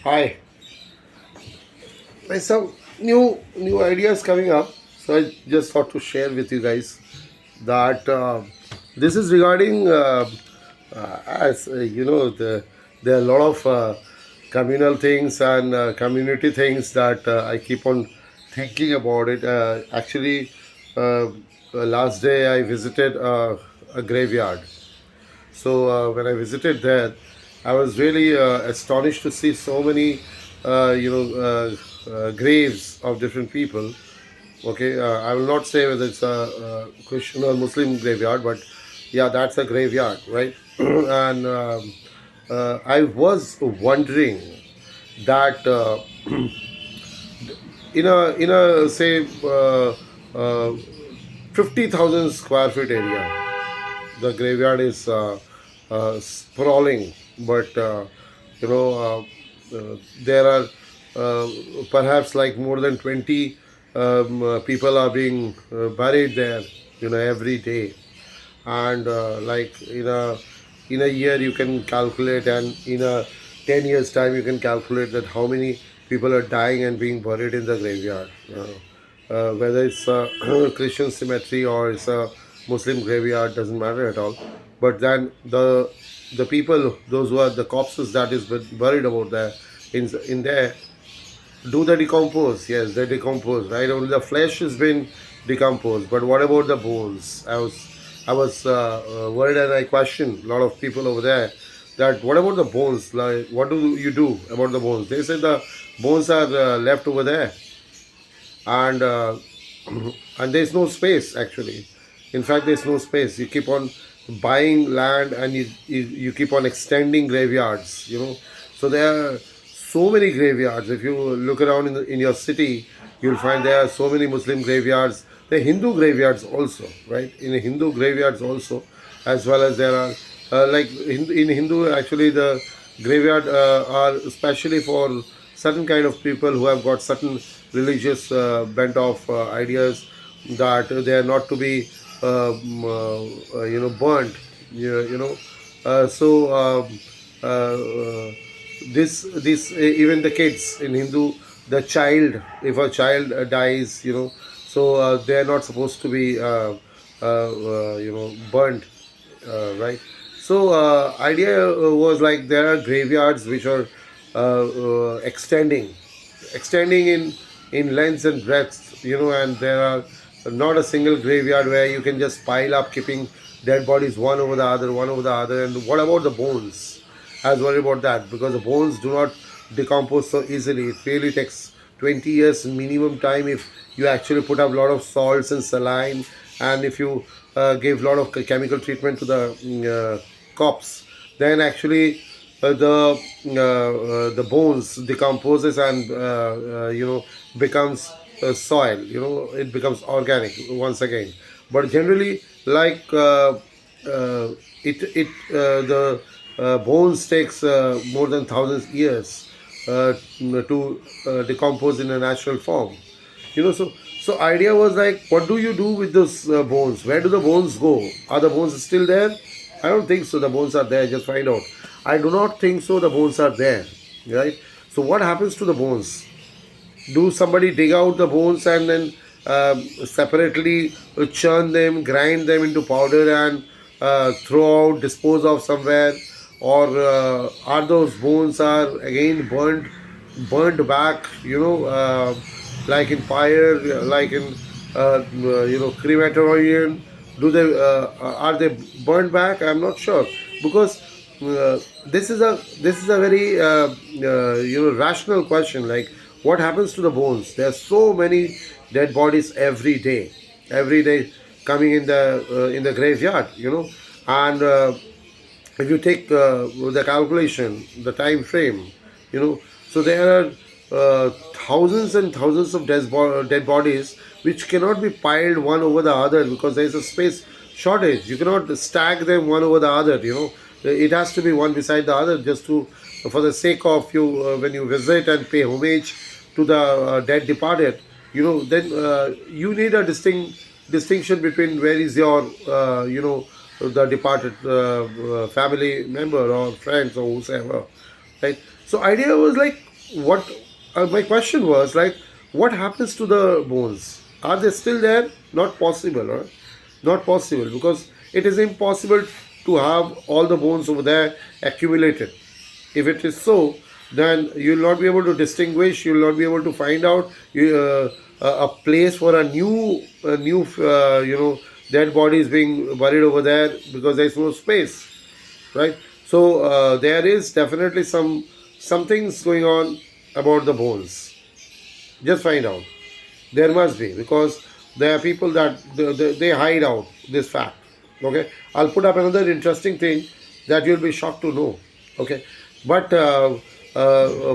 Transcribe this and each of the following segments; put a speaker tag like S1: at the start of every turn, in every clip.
S1: Hi. There's some new ideas coming up, so I just thought to share with you guys that this is regarding as you know there are a lot of communal things and community things that I keep on thinking about it. Last day I visited a graveyard. So when I visited there, I was really astonished to see so many, graves of different people. Okay, I will not say whether it's a Christian or Muslim graveyard, but yeah, that's a graveyard, right? And I was wondering that in a say uh, 50,000 square feet area, the graveyard is sprawling, but there are uh, perhaps like more than 20 people are being buried there, every day. And like in a year you can calculate, and in a 10 years time you can calculate that how many people are dying and being buried in the graveyard, whether it's a Christian cemetery or it's a Muslim graveyard, doesn't matter at all. But then the people, those who are the corpses that is buried about there, in there, do they decompose? Yes, they decompose, right? Only the flesh has been decomposed. But what about the bones? I was worried, and I questioned a lot of people over there that what about the bones? Like, what do you do about the bones? They said the bones are left over there, and and there's no space actually. In fact, there's no space. You keep on buying land, and you keep on extending graveyards, so there are so many graveyards. If you look around in your city, you'll find there are so many Muslim graveyards. The Hindu graveyards also, right? In Hindu graveyards also, as well as there are in Hindu, actually the graveyard are especially for certain kind of people who have got certain religious bent of ideas, that they are not to be burnt. So this even the kids in Hindu, the child, if a child dies, so they are not supposed to be burnt, right? So idea was like there are graveyards which are extending in length and breadth, and there are not a single graveyard where you can just pile up keeping dead bodies one over the other. And what about the bones? I was worried about that, because the bones do not decompose so easily. It really takes 20 years minimum time if you actually put up a lot of salts and saline, and if you give a lot of chemical treatment to the corpse, then actually the bones decomposes and becomes soil. It becomes organic once again. But generally, like the bones takes more than thousands years to decompose in a natural form. So idea was like, what do you do with those bones? Where do the bones go? Are the bones still there? I don't think so. The bones are there. Just find out. I do not think so. The bones are there, right? So what happens to the bones? Do somebody dig out the bones and then separately churn them, grind them into powder, and throw out, dispose of somewhere? Or are those bones are again burnt back, like in fire, like in crematorium? Do they are they burnt back? I'm not sure, because this is a very rational question. Like, what happens to the bones? There are so many dead bodies every day coming in the graveyard, and if you take the calculation, the time frame, so there are thousands and thousands of dead bodies which cannot be piled one over the other, because there is a space shortage. You cannot stack them one over the other. It has to be one beside the other, just to for the sake of you, when you visit and pay homage to the dead departed. Then you need a distinction between where is your the departed family member or friends or whosoever, right? So idea was like, what my question was like, what happens to the bones? Are they still there? Not possible, right? Not possible, because it is impossible to have all the bones over there accumulated. If it is so, then you will not be able to distinguish. You will not be able to find out a place for a new dead body is being buried over there, because there is no space, right? So there is definitely some things going on about the bones. Just find out. There must be, because there are people that they hide out this fact. Okay, I'll put up another interesting thing that you'll be shocked to know. Okay, but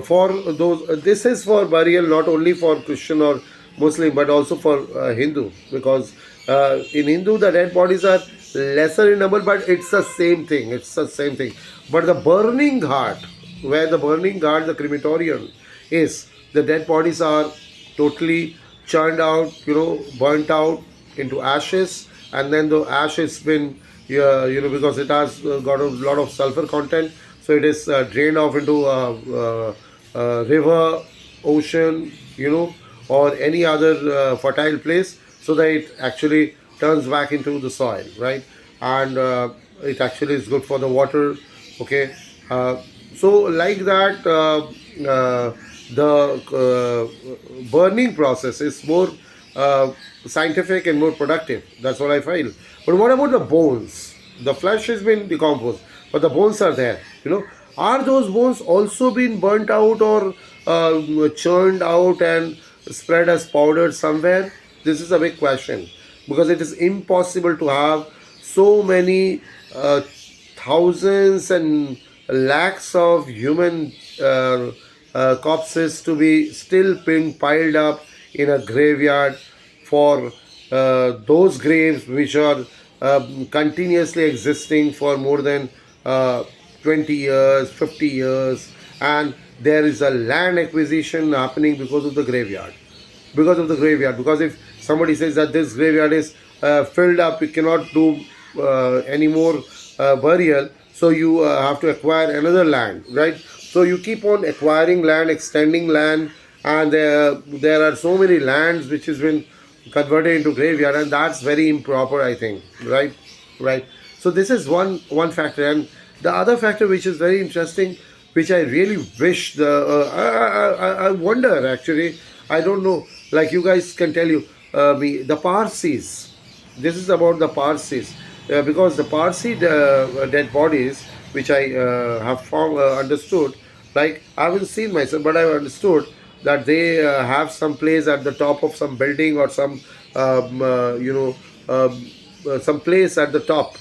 S1: for those, this is for burial, not only for Christian or Muslim, but also for Hindu, because in Hindu the dead bodies are lesser in number, but it's the same thing. It's the same thing. But the burning heart, where the burning heart, the crematorium is, the dead bodies are totally churned out, burnt out into ashes, and then the ash has been, yeah, because it has got a lot of sulfur content, so it is drained off into river, ocean, or any other fertile place, so that it actually turns back into the soil, right? And it actually is good for the water. Okay, so like that, the burning process is more scientific and more productive. That's what I feel. But what about the bones? The flesh has been decomposed, but the bones are there. Are those bones also been burnt out or churned out and spread as powder somewhere? This is a big question, because it is impossible to have so many thousands and lakhs of human corpses to be still being piled up in a graveyard for those graves which are continuously existing for more than 20 years, 50 years, and there is a land acquisition happening because of the graveyard. Because if somebody says that this graveyard is filled up, we cannot do any more burial, so you have to acquire another land, right? So you keep on acquiring land, extending land, and there are so many lands which has been converted into graveyard, and that's very improper, I think, right. So this is one factor. And the other factor which is very interesting, which I really wish the I wonder, actually, I don't know, like you guys can tell you me, the Parsis. This is about the Parsis, because the Parsi dead bodies, which I have found, understood, like I haven't seen myself, but I've understood that they have some place at the top of some building, or some some place at the top,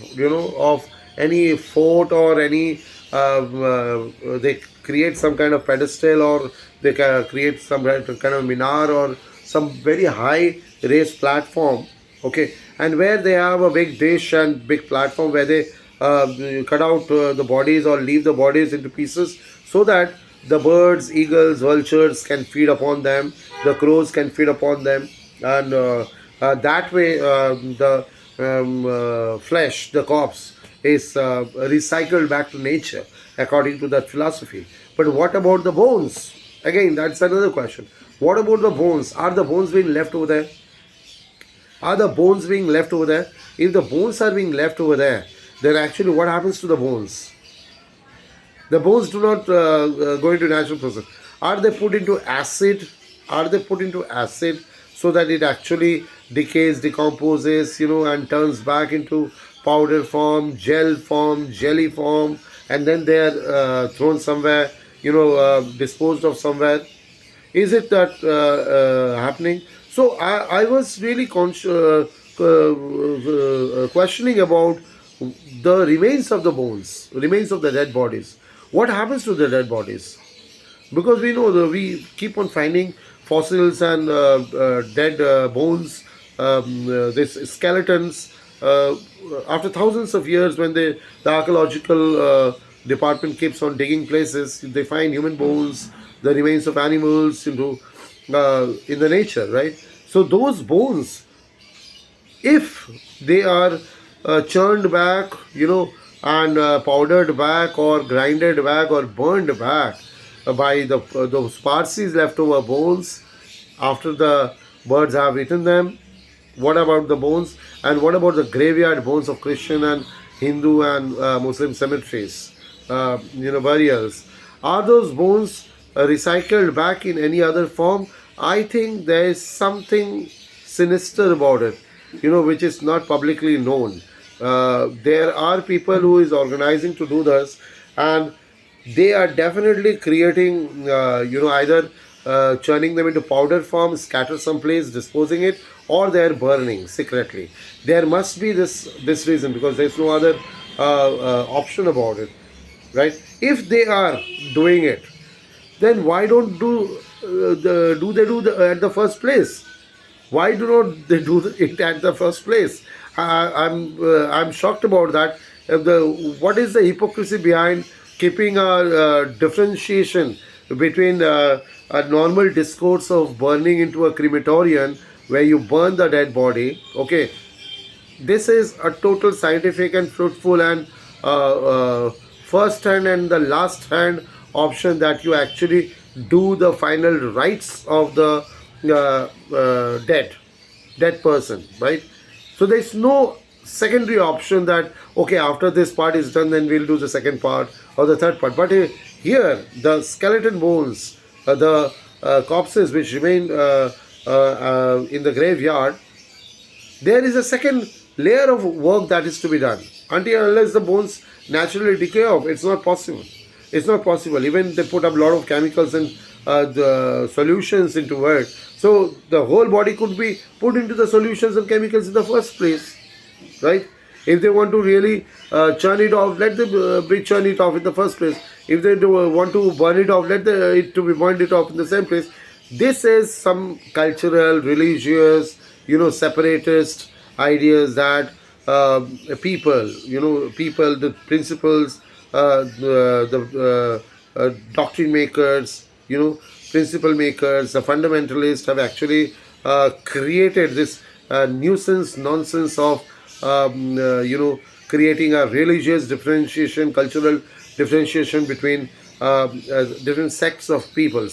S1: of any fort, or any they create some kind of pedestal, or they can create some kind of minar, or some very high raised platform. Okay, and where they have a big dish and big platform, where they cut out the bodies, or leave the bodies into pieces, so that the birds, eagles, vultures can feed upon them, the crows can feed upon them, and that way the flesh, the corpse, is recycled back to nature, according to that philosophy. But what about the bones? Again, that's another question. What about the bones? Are the bones being left over there? Are the bones being left over there? If the bones are being left over there, then actually what happens to the bones? The bones do not go into natural process. Are they put into acid? Are they put into acid, so that it actually decays, decomposes, and turns back into powder form, gel form, jelly form, and then they are thrown somewhere, disposed of somewhere? Is it that happening? So I was really questioning about the remains of the bones, remains of the dead bodies. What happens to the dead bodies? Because we know that we keep on finding fossils and dead bones, these skeletons. After thousands of years, when the archaeological department keeps on digging places, they find human bones, the remains of animals in the nature, right? So those bones, if they are churned back, and powdered back, or grinded back, or burned back, by those Parsis leftover bones after the birds have eaten them? What about the bones? And what about the graveyard bones of Christian and Hindu and Muslim cemeteries? Burials. Are those bones recycled back in any other form? I think there is something sinister about it, which is not publicly known. There are people who is organizing to do this, and they are definitely creating, either churning them into powder form, scatter someplace, disposing it, or they are burning secretly. There must be this reason, because there's no other option about it, right? If they are doing it, then why don't do they do at the first place? Why do not they do it at the first place? I'm shocked about that. What is the hypocrisy behind keeping a differentiation between a normal discourse of burning into a crematorium where you burn the dead body? Okay, this is a total scientific and fruitful and first hand and the last hand option, that you actually do the final rites of the dead person, right? So there's no secondary option that, okay, after this part is done, then we'll do the second part or the third part. But here the skeleton bones, the corpses which remain in the graveyard, there is a second layer of work that is to be done. Until and unless the bones naturally decay off, it's not possible. It's not possible. Even they put up a lot of chemicals and the solutions into it. So the whole body could be put into the solutions and chemicals in the first place, right? If they want to really churn it off, let them churn it off in the first place. If they want to burn it off, let it to be burned it off in the same place. This is some cultural, religious, separatist ideas that people, the principles, the doctrine makers, principle makers, the fundamentalists have actually created this nuisance nonsense of creating a religious differentiation, cultural differentiation between different sects of people.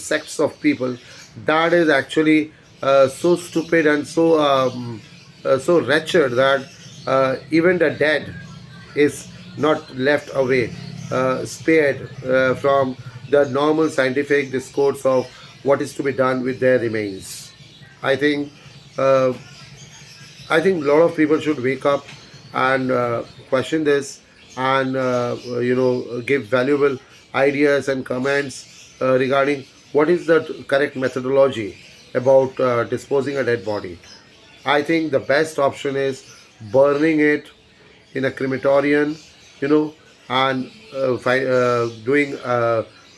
S1: That is actually so stupid and so wretched that even the dead is not left away, spared from the normal scientific discourse of what is to be done with their remains. I think uh, I think a lot of people should wake up and question this, and give valuable ideas and comments regarding what is the correct methodology about disposing a dead body. I think the best option is burning it in a crematorium, and doing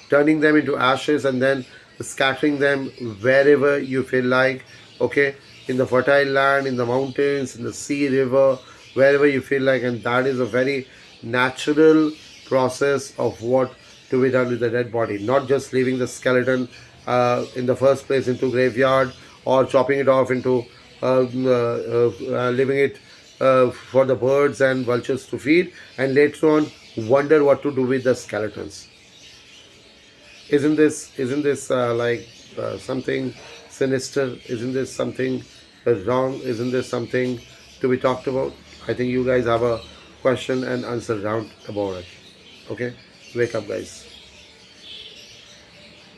S1: turning them into ashes and then scattering them wherever you feel like. Okay, in the fertile land, in the mountains, in the sea, river, wherever you feel like, and that is a very natural process of what to be done with the dead body. Not just leaving the skeleton in the first place into graveyard, or chopping it off into leaving it for the birds and vultures to feed, and later on wonder what to do with the skeletons. Isn't this like something sinister? Isn't this something wrong? Isn't this something to be talked about? I think you guys have a question and answer round about it. Okay, wake up, guys.